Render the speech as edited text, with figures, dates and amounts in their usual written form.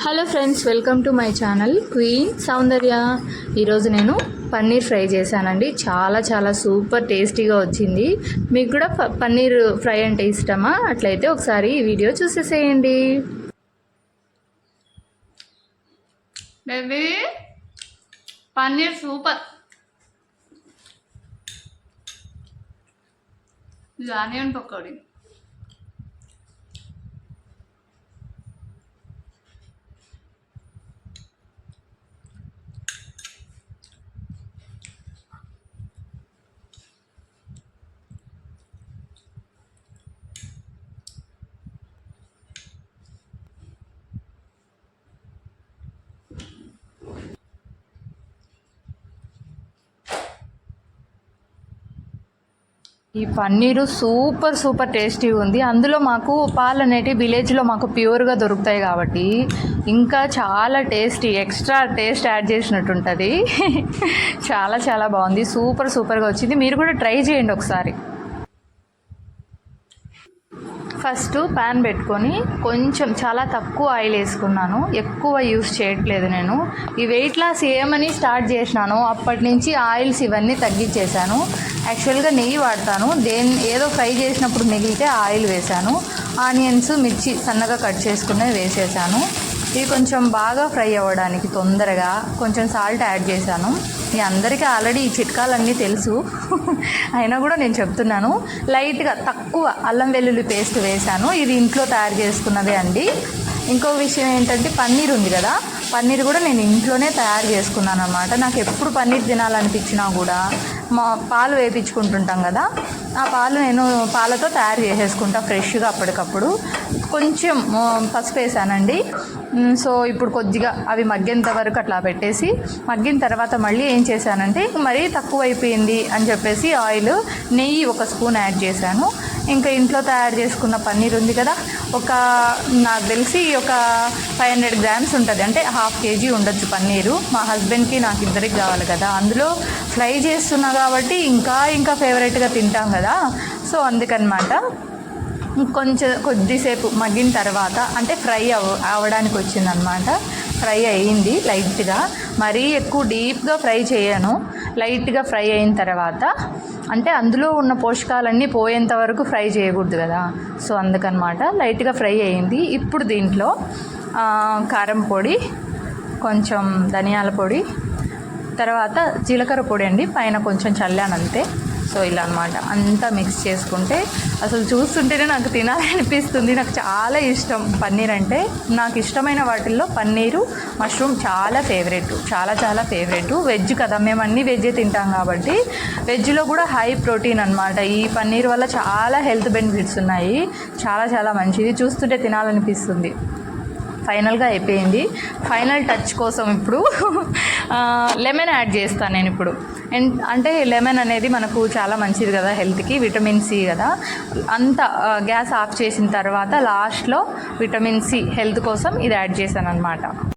Hello friends, welcome to my channel queen Soundarya. ఈరోజు నేను paneer fry చేశానండి. చాలా సూపర్ టేస్టీగా వచ్చింది. మీకు కూడా పన్నీర్ ఫ్రై అంటే ఇష్టమా? అట్లయితే ఒకసారి ఈ వీడియో చూసేసేయండి. Baby paneer super. ఇది ఆనియన్ పకోడీ. ఈ పన్నీరు సూపర్ టేస్టీగా ఉంది. అందులో మాకు పాలు అనేటివి విలేజ్లో మాకు ప్యూర్గా దొరుకుతాయి కాబట్టి ఇంకా చాలా ఎక్స్ట్రా టేస్ట్ యాడ్ చేసినట్టు ఉంటుంది. చాలా బాగుంది. సూపర్గా వచ్చింది. మీరు కూడా ట్రై చేయండి ఒకసారి. ఫస్ట్ ప్యాన్ పెట్టుకొని కొంచెం చాలా తక్కువ ఆయిల్ వేసుకున్నాను. ఎక్కువ యూస్ చేయట్లేదు. నేను ఈ వెయిట్ లాస్ ఏమని స్టార్ట్ చేసినాను అప్పటి నుంచి ఆయిల్స్ ఇవన్నీ తగ్గించేశాను. యాక్చువల్గా నెయ్యి వాడతాను. ఏదో ఫ్రై చేసినప్పుడు మిగిలితే ఆయిల్ వేశాను. ఆనియన్స్, మిర్చి సన్నగా కట్ చేసుకునేది వేసేసాను. ఇది కొంచెం బాగా ఫ్రై అవ్వడానికి తొందరగా కొంచెం సాల్ట్ యాడ్ చేశాను. మీ అందరికీ ఆల్రెడీ ఈ చిట్కాలన్నీ తెలుసు, అయినా కూడా నేను చెప్తున్నాను. లైట్గా తక్కువ అల్లం వెల్లుల్లి పేస్ట్ వేశాను. ఇది ఇంట్లో తయారు చేసుకున్నదే అండి. ఇంకో విషయం ఏంటంటే పన్నీర్ ఉంది కదా, పన్నీర్ కూడా నేను ఇంట్లోనే తయారు చేసుకున్నాను అనమాట. నాకు ఎప్పుడు పన్నీర్ తినాలనిపించినా కూడా పాలు వేయించుకుంటుంటాం కదా, ఆ పాలు నేను పాలతో తయారు చేసేసుకుంటా ఫ్రెష్గా అప్పటికప్పుడు. కొంచెం పసుపు వేసానండి. సో ఇప్పుడు కొద్దిగా అవి మగ్గేంత వరకు అట్లా పెట్టేసి, మగ్గిన తర్వాత మళ్ళీ ఏం చేశానంటే మరీ తక్కువ అయిపోయింది అని చెప్పేసి నెయ్యి 1 స్పూన్ యాడ్ చేశాను. ఇంకా ఇంట్లో తయారు చేసుకున్న పన్నీర్ ఉంది కదా, నాకు తెలిసి ఒక 500 గ్రామ్స్ ఉంటుంది. అంటే 1/2 kg ఉండొచ్చు పన్నీరు. మా హస్బెండ్కి నాకు ఇద్దరికి కావాలి కదా. అందులో ఫ్రై చేస్తున్నా కాబట్టి ఇంకా ఫేవరెట్గా తింటాం కదా. సో అందుకనమాట కొద్దిసేపు మగ్గిన తర్వాత అంటే ఫ్రై అవ్వడానికి వచ్చిందనమాట. ఫ్రై అయ్యింది లైట్గా, మరీ ఎక్కువ డీప్గా ఫ్రై చేయను. లైట్గా ఫ్రై అయిన తర్వాత, అంటే అందులో ఉన్న పోషకాలన్నీ పోయేంత వరకు ఫ్రై చేయకూడదు కదా. సో అందుకనమాట లైట్గా ఫ్రై అయ్యింది. ఇప్పుడు దీంట్లో కారం పొడి, కొంచెం ధనియాల పొడి, తర్వాత జీలకర్ర పొడి అండి. పైన కొంచెం చల్లానంతే. సో ఇలా అనమాట అంతా మిక్స్ చేసుకుంటే అసలు చూస్తుంటేనే నాకు తినాలనిపిస్తుంది. నాకు చాలా ఇష్టం పన్నీర్ అంటే. నాకు ఇష్టమైన వాటిల్లో పన్నీరు, మష్రూమ్ చాలా ఫేవరెట్. వెజ్ కదా, మేము అన్నీ వెజ్జే తింటాం కాబట్టి వెజ్లో కూడా హై ప్రోటీన్ అనమాట. ఈ పన్నీర్ వల్ల చాలా హెల్త్ బెనిఫిట్స్ ఉన్నాయి. చాలా మంచిది. చూస్తుంటే తినాలనిపిస్తుంది. ఫైనల్గా అయిపోయింది. ఫైనల్ టచ్ కోసం ఇప్పుడు లెమన్ యాడ్ చేస్తాను నేను ఇప్పుడు. అంటే లెమన్ అనేది మనకు చాలా మంచిది కదా హెల్త్కి, విటమిన్ సి కదా. అంతా గ్యాస్ ఆఫ్ చేసిన తర్వాత లాస్ట్లో విటమిన్ సి హెల్త్ కోసం ఇది యాడ్ చేశాను అనమాట.